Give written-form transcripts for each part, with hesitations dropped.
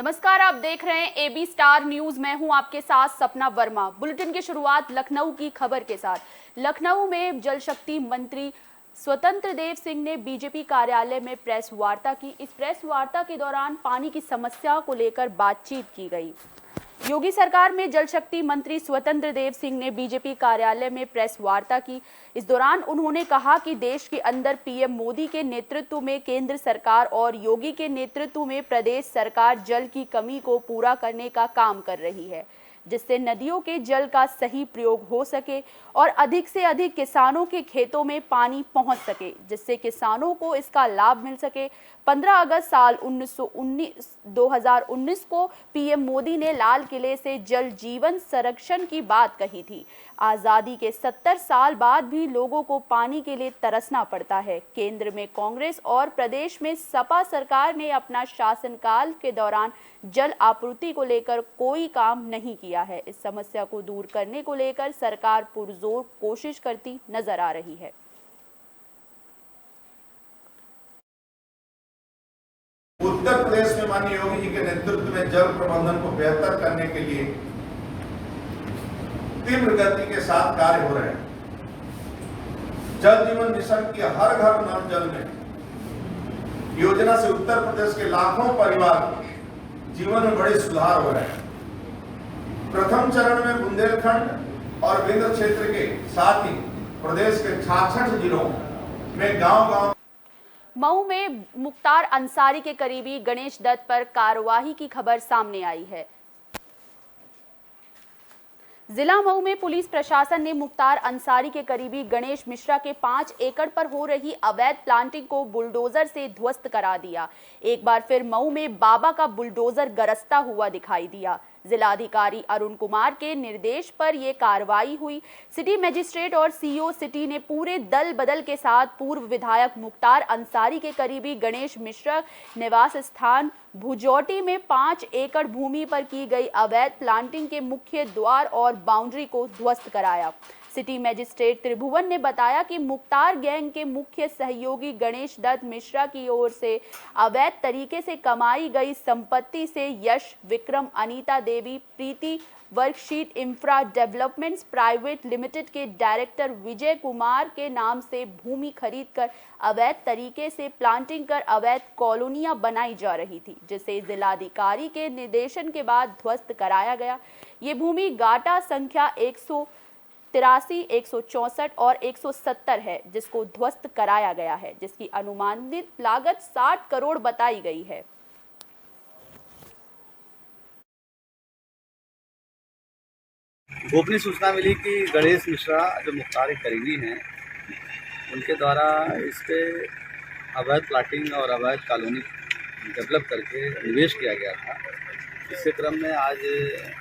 नमस्कार, आप देख रहे हैं एबी स्टार न्यूज। मैं हूं आपके साथ सपना वर्मा। बुलेटिन की शुरुआत लखनऊ की खबर के साथ। लखनऊ में जल शक्ति मंत्री स्वतंत्र देव सिंह ने बीजेपी कार्यालय में प्रेस वार्ता की। इस प्रेस वार्ता के दौरान पानी की समस्या को लेकर बातचीत की गई। योगी सरकार में जल शक्ति मंत्री स्वतंत्र देव सिंह ने बीजेपी कार्यालय में प्रेस वार्ता की। इस दौरान उन्होंने कहा कि देश के अंदर पीएम मोदी के नेतृत्व में केंद्र सरकार और योगी के नेतृत्व में प्रदेश सरकार जल की कमी को पूरा करने का काम कर रही है, जिससे नदियों के जल का सही प्रयोग हो सके और अधिक से अधिक किसानों के खेतों में पानी पहुंच सके, जिससे किसानों को इसका लाभ मिल सके। 15 अगस्त साल 2019 को पीएम मोदी ने लाल किले से जल जीवन संरक्षण की बात कही थी। आज़ादी के 70 साल बाद भी लोगों को पानी के लिए तरसना पड़ता है। केंद्र में कांग्रेस और प्रदेश में सपा सरकार ने अपना शासनकाल के दौरान जल आपूर्ति को लेकर कोई काम नहीं किया है। इस समस्या को दूर करने को लेकर सरकार पुरजोर कोशिश करती नजर आ रही है। उत्तर प्रदेश में माननीय योगी जी के नेतृत्व में जल प्रबंधन को बेहतर करने के लिए तीव्र गति के साथ कार्य हो रहे हैं। जल जीवन मिशन की हर घर नल जल में योजना से उत्तर प्रदेश के लाखों परिवार जीवन में बड़े सुधार हो रहे हैं। प्रथम चरण में बुंदेलखंड और विंध्य क्षेत्र के साथ ही प्रदेश के 66 जिलों में गांव-गांव मऊ में मुख्तार अंसारी के करीबी गणेश दत्त पर कार्रवाई की खबर सामने आई है। जिला मऊ में पुलिस प्रशासन ने मुख्तार अंसारी के करीबी गणेश मिश्रा के 5 एकड़ पर हो रही अवैध प्लांटिंग को बुलडोजर से ध्वस्त करा दिया। एक बार फिर मऊ में बाबा का बुलडोजर गरजता हुआ दिखाई दिया। जिलाधिकारी अरुण कुमार के निर्देश पर यह कार्रवाई हुई। सिटी मजिस्ट्रेट और सीओ सिटी ने पूरे दल बदल के साथ पूर्व विधायक मुख्तार अंसारी के करीबी गणेश मिश्रा निवास स्थान भुजौटी में 5 एकड़ भूमि पर की गई अवैध प्लांटिंग के मुख्य द्वार और बाउंड्री को ध्वस्त कराया। सिटी मजिस्ट्रेट त्रिभुवन ने बताया कि मुख्तार गैंग के मुख्य सहयोगी गणेश दत्त मिश्रा की ओर से अवैध तरीके से कमाई गई संपत्ति से Yash, Vikram, Anita Devi, Preeti worksheet infra developments private limited के डायरेक्टर विजय कुमार के नाम से भूमि खरीदकर अवैध तरीके से प्लांटिंग कर अवैध कॉलोनियां बनाई जा रही थी, जिसे जिलाधिकारी के निर्देशन के बाद ध्वस्त कराया गया। ये भूमि गाटा संख्या 183, 164 और 170 है, जिसको ध्वस्त कराया गया है, जिसकी अनुमानित लागत 60 करोड़ बताई गई है। गोपनीय सूचना मिली कि गणेश मिश्रा जो मुख्तार के करीबी हैं, उनके द्वारा इस पे अवैध प्लाटिंग और अवैध कॉलोनी डेवलप करके निवेश किया गया था। इसी क्रम में आज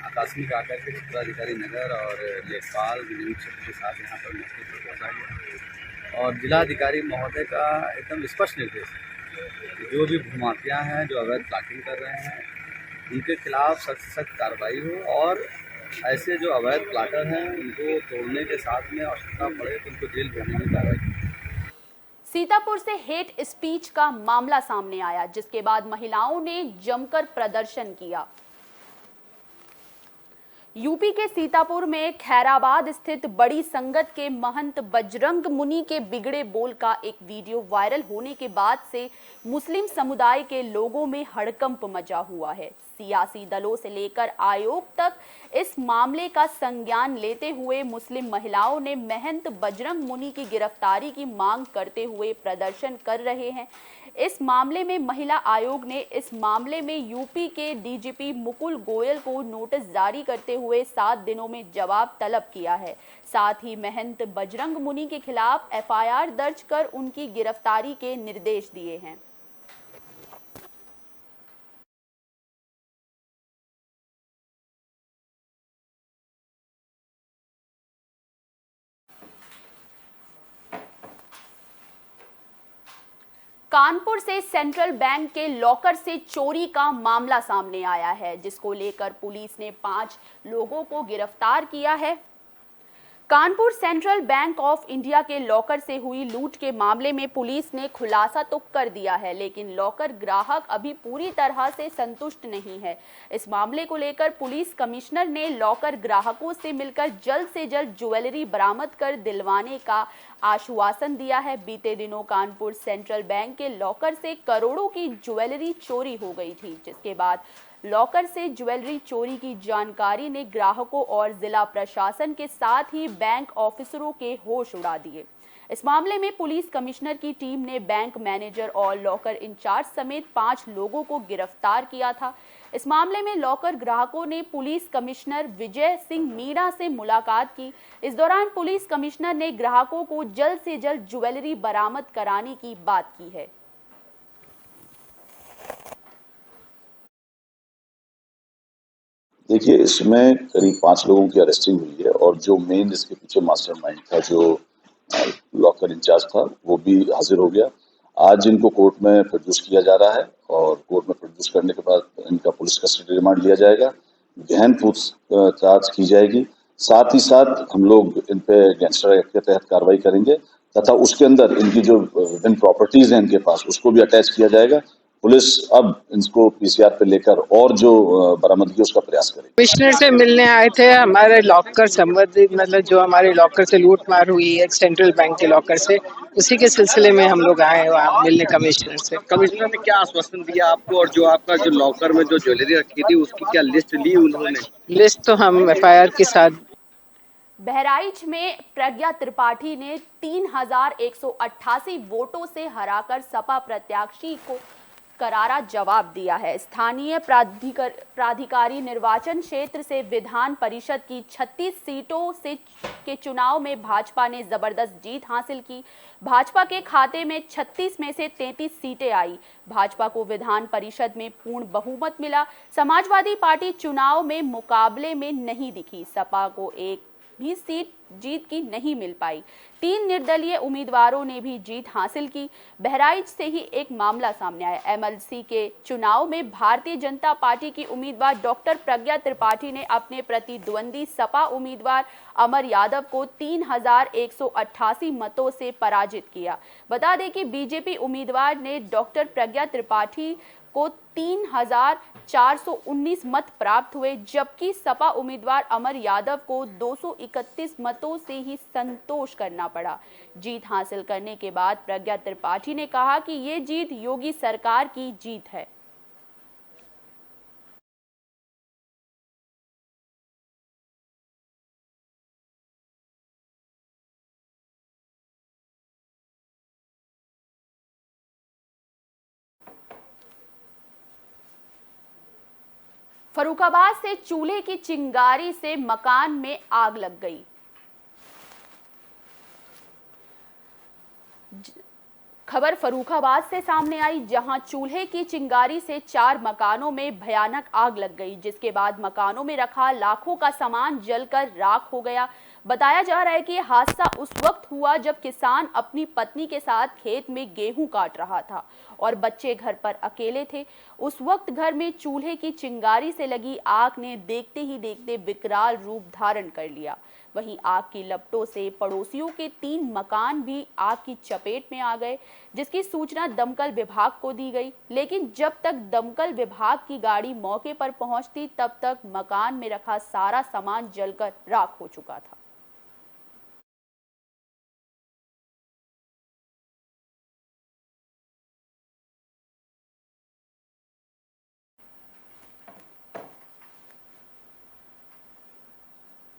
आकस्मिक आकर के जिलाधिकारी नगर और लेखपाल क्षेत्र के साथ यहाँ पर मौके पर पहुँचा गया और जिलाधिकारी महोदय का एकदम स्पष्ट निर्देश है कि जो भी भूमाफिया हैं जो अवैध प्लाटिंग कर रहे हैं उनके खिलाफ सख्त से सख्त कार्रवाई हो और ऐसे जो अवैध प्लाटर हैं उनको तोड़ने के साथ में आवश्यकता पड़े तो उनको जेल भेजने की कार्रवाई। सीतापुर से हेट स्पीच का मामला सामने आया, जिसके बाद महिलाओं ने जमकर प्रदर्शन किया। यूपी के सीतापुर में खैराबाद स्थित बड़ी संगत के महंत बजरंग मुनि के बिगड़े बोल का एक वीडियो वायरल होने के बाद से मुस्लिम समुदाय के लोगों में हड़कंप मचा हुआ है। सियासी दलों से लेकर आयोग तक इस मामले का संज्ञान लेते हुए मुस्लिम महिलाओं ने महंत बजरंग मुनि की गिरफ्तारी की मांग करते हुए प्रदर्शन कर रहे हैं। इस मामले में महिला आयोग ने इस मामले में यूपी के डीजीपी मुकुल गोयल को नोटिस जारी करते हुए 7 दिनों में जवाब तलब किया है। साथ ही महंत बजरंग मुनि के खिलाफ एफआईआर दर्ज कर उनकी गिरफ्तारी के निर्देश दिए हैं। कानपुर से सेंट्रल बैंक के लॉकर से चोरी का मामला सामने आया है, जिसको लेकर पुलिस ने 5 लोगों को गिरफ्तार किया है। Kanpur central bank of India के लॉकर से हुई लूट के मामले में पुलिस ने खुलासा तो कर दिया है, लेकिन लॉकर ग्राहक अभी पूरी तरह से संतुष्ट नहीं है। इस मामले को लेकर पुलिस कमिश्नर ने लॉकर ग्राहकों से मिलकर जल्द से जल्द ज्वेलरी बरामद कर दिलवाने का आश्वासन दिया है। बीते दिनों कानपुर सेंट्रल बैंक के लॉकर से करोड़ों की ज्वेलरी चोरी हो गई थी, जिसके बाद लॉकर से ज्वेलरी चोरी की जानकारी ने ग्राहकों और जिला प्रशासन के साथ ही बैंक ऑफिसरों के होश उड़ा दिए। इस मामले में पुलिस कमिश्नर की टीम ने बैंक मैनेजर और लॉकर इंचार्ज समेत 5 लोगों को गिरफ्तार किया था। इस मामले में लॉकर ग्राहकों ने पुलिस कमिश्नर विजय सिंह मीणा से मुलाकात की। इस दौरान पुलिस कमिश्नर ने ग्राहकों को जल्द से जल्द ज्वेलरी बरामद कराने की बात की है। देखिए, इसमें करीब 5 लोगों की अरेस्टिंग हुई है और जो मेन इसके पीछे मास्टरमाइंड था, जो लॉकर इंचार्ज था, वो भी हाजिर हो गया। आज इनको कोर्ट में प्रोड्यूस किया जा रहा है और कोर्ट में प्रोड्यूस करने के बाद इनका पुलिस कस्टडी रिमांड लिया जाएगा, गहन पूछताछ की जाएगी। साथ ही साथ हम लोग इन पे गैंगस्टर एक्ट के तहत कार्रवाई करेंगे तथा उसके अंदर इनकी जो विभिन्न प्रॉपर्टीज हैं इनके पास, उसको भी अटैच किया जाएगा। पुलिस अब इनको पीसीआर पे लेकर और जो बरामदगी उसका प्रयास करेगी। कमिश्नर से मिलने आए थे हमारे लॉकर संबंधित, मतलब जो हमारे लॉकर से लूट मार हुई है सेंट्रल बैंक के लॉकर से, उसी के सिलसिले में हम लोग आए वहाँ मिलने कमिश्नर से। कमिश्नर ने क्या आश्वासन दिया आपको, और जो आपका जो लॉकर में जो ज्वेलरी रखी थी उसकी क्या लिस्ट ली उन्होंने? लिस्ट तो हम एफआईआर के साथ। बहराइच में प्रज्ञा त्रिपाठी ने 3188 वोटों से हराकर सपा प्रत्याशी को करारा जवाब दिया है। स्थानीय प्राधिकारी निर्वाचन क्षेत्र से विधान परिषद की 36 सीटों से के चुनाव में भाजपा ने जबरदस्त जीत हासिल की। भाजपा के खाते में 36 में से 33 सीटें आई। भाजपा को विधान परिषद में पूर्ण बहुमत मिला। समाजवादी पार्टी चुनाव में मुकाबले में नहीं दिखी। सपा को एक भी सीट जीत की नहीं मिल पाई। 3 निर्दलीय उम्मीदवारों ने भी जीत हासिल की। बहराइच से ही एक मामला सामने आया। एमएलसी के चुनाव में भारतीय जनता पार्टी की उम्मीदवार डॉक्टर प्रज्ञा त्रिपाठी ने अपने प्रतिद्वंदी सपा उम्मीदवार अमर यादव को 3188 मतों से पराजित किया। बता दें कि बीजेपी उम्मीदवार ने डॉक्टर प्रज्ञा त्रिपाठी को 3419 मत प्राप्त हुए, जबकि सपा उम्मीदवार अमर यादव को 231 मतों से ही संतोष करना पड़ा। जीत हासिल करने के बाद प्रज्ञा त्रिपाठी ने कहा कि ये जीत योगी सरकार की जीत है। फर्रुखाबाद से चूल्हे की चिंगारी से मकान में आग लग गई। खबर फर्रुखाबाद से सामने आई, जहां चूल्हे की चिंगारी से 4 मकानों में भयानक आग लग गई, जिसके बाद मकानों में रखा लाखों का सामान जलकर राख हो गया। बताया जा रहा है कि यह हादसा उस वक्त हुआ जब किसान अपनी पत्नी के साथ खेत में गेहूं काट रहा था और बच्चे घर पर अकेले थे। उस वक्त घर में चूल्हे की चिंगारी से लगी आग ने देखते ही देखते विकराल रूप धारण कर लिया। वहीं आग की लपटों से पड़ोसियों के 3 मकान भी आग की चपेट में आ गए, जिसकी सूचना दमकल विभाग को दी गई। लेकिन जब तक दमकल विभाग की गाड़ी मौके पर पहुंचती, तब तक मकान में रखा सारा सामान जलकर राख हो चुका था।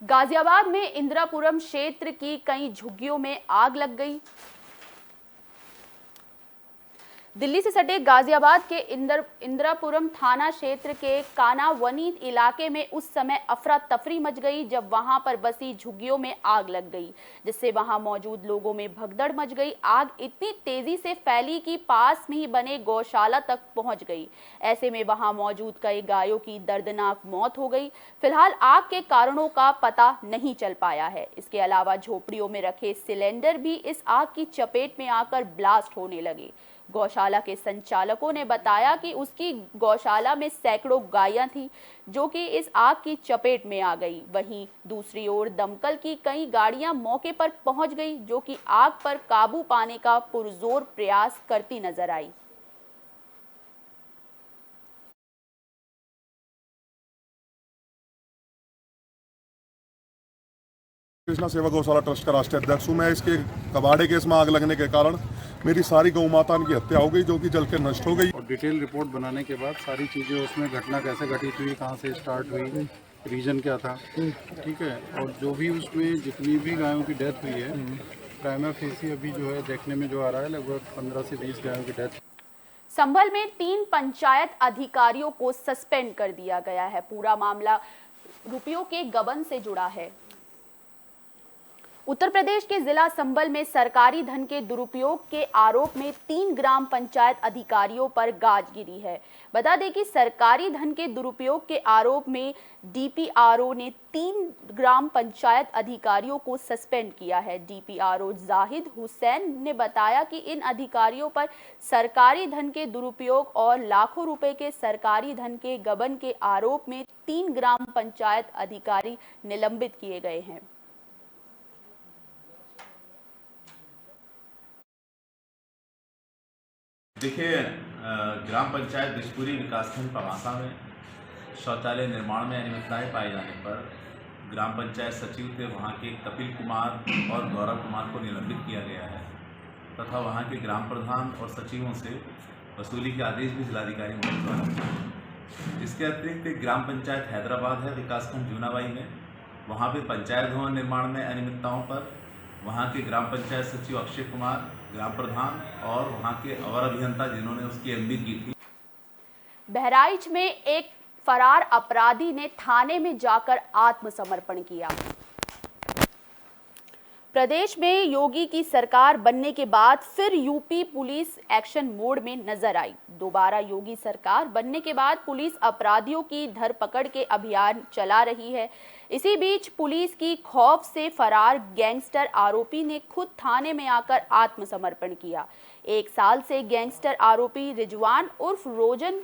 गाजियाबाद में इंदिरापुरम क्षेत्र की कई झुग्गियों में आग लग गई। दिल्ली से सटे गाजियाबाद के इंदिरापुरम थाना क्षेत्र के कानावनी इलाके में उस समय अफरा तफरी मच गई जब वहां पर बसी झुग्गियों में आग लग गई, जिससे वहां मौजूद लोगों में भगदड़ मच गई। आग इतनी तेजी से फैली कि पास में ही बने गौशाला तक पहुंच गई। ऐसे में वहां मौजूद कई गायों की दर्दनाक मौत हो गई। फिलहाल आग के कारणों का पता नहीं चल पाया है। इसके अलावा झोपड़ियों में रखे सिलेंडर भी इस आग की चपेट में आकर ब्लास्ट होने लगे। गौशाला के संचालकों ने बताया कि उसकी गौशाला में सैकड़ों गायें थीं जो कि इस आग की चपेट में आ गई। वहीं दूसरी ओर दमकल की कई गाड़ियां मौके पर पहुंच गई जो कि आग पर काबू पाने का पुरजोर प्रयास करती नजर आई। कृष्णा सेवा गौशाला ट्रस्ट का राष्ट्रीय अध्यक्ष हूँ। मैं इसके कबाड़े केस में आग लगने के कारण मेरी सारी गौ माता की हत्या हो गई जो कि जल के नष्ट हो गई। और डिटेल रिपोर्ट बनाने के बाद सारी चीज़ें उसमें घटना कैसे घटित हुई, कहाँ से स्टार्ट हुई, रीजन क्या था, ठीक है, और जो भी उसमें जितनी भी गायों की डेथ हुई है प्राइमा फेसी अभी जो है देखने में जो आ रहा है लगभग 15 से 20 गायों की डेथ। संभल में 3 पंचायत अधिकारियों को सस्पेंड कर दिया गया है। पूरा मामला रुपयों के गबन से जुड़ा है। उत्तर प्रदेश के जिला संभल में सरकारी धन के दुरुपयोग के आरोप में 3 ग्राम पंचायत अधिकारियों पर गाज गिरी है। बता दें कि सरकारी धन के दुरुपयोग के आरोप में डीपीआरओ ने 3 ग्राम पंचायत अधिकारियों को सस्पेंड किया है। डीपीआरओ जाहिद हुसैन ने बताया कि इन अधिकारियों पर सरकारी धन के दुरुपयोग और लाखों रुपए के सरकारी धन के गबन के आरोप में 3 ग्राम पंचायत अधिकारी निलंबित किए गए हैं। देखिए, ग्राम पंचायत बिशपुरी विकासखंड पवासा में शौचालय निर्माण में अनियमितताएं पाए जाने पर ग्राम पंचायत सचिव थे वहां के कपिल कुमार और गौरव कुमार को निलंबित किया गया है तथा वहां के ग्राम प्रधान और सचिवों से वसूली के आदेश भी जिलाधिकारी महोदय द्वारा। इसके अतिरिक्त ग्राम पंचायत हैदराबाद है विकासखंड जूनाबाई में, वहाँ पे पंचायत भवन निर्माण में अनियमितताओं पर वहाँ के ग्राम पंचायत सचिव अक्षय कुमार, ग्राम प्रधान और वहाँ के अवर अभियंता जिन्होंने उसकी एमडी की थी। बहराइच में एक फरार अपराधी ने थाने में जाकर आत्मसमर्पण किया। प्रदेश में योगी की सरकार बनने के बाद फिर यूपी पुलिस एक्शन मोड में नजर आई। दोबारा योगी सरकार बनने के बाद पुलिस अपराधियों की धरपकड़ के अभियान चला रही है। इसी बीच पुलिस की खौफ से फरार गैंगस्टर आरोपी ने खुद थाने में आकर आत्मसमर्पण किया। 1 साल से गैंगस्टर आरोपी रिजवान उर्फ रोजन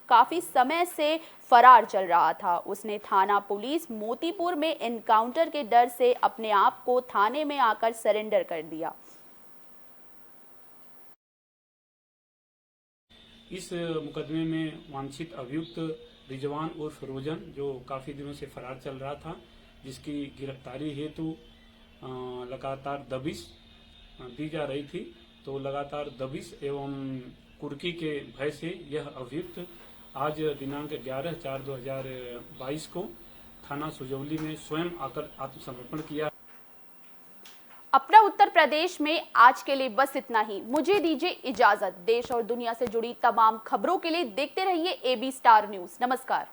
काफी समय से फरार चल रहा था। उसने थाना पुलिस मोतीपुर में एनकाउंटर के डर से अपने आप को थाने में आकर सरेंडर कर दिया। इस मुकदमे में वांछित अभियुक्त रिजवान उर्फ रोजन जो काफी दिनों से फरार चल रहा था, जिसकी गिरफ्तारी हेतु लगातार दबिश दी जा रही थी, तो लगातार दबिश एवं कुर्की के भय से यह अभियुक्त आज दिनांक 11/4/2022 को थाना सुजौली में स्वयं आकर आत्मसमर्पण किया। अपना उत्तर प्रदेश में आज के लिए बस इतना ही। मुझे दीजिए इजाजत। देश और दुनिया से जुड़ी तमाम खबरों के लिए देखते रहिए AB स्टार न्यूज। नमस्कार।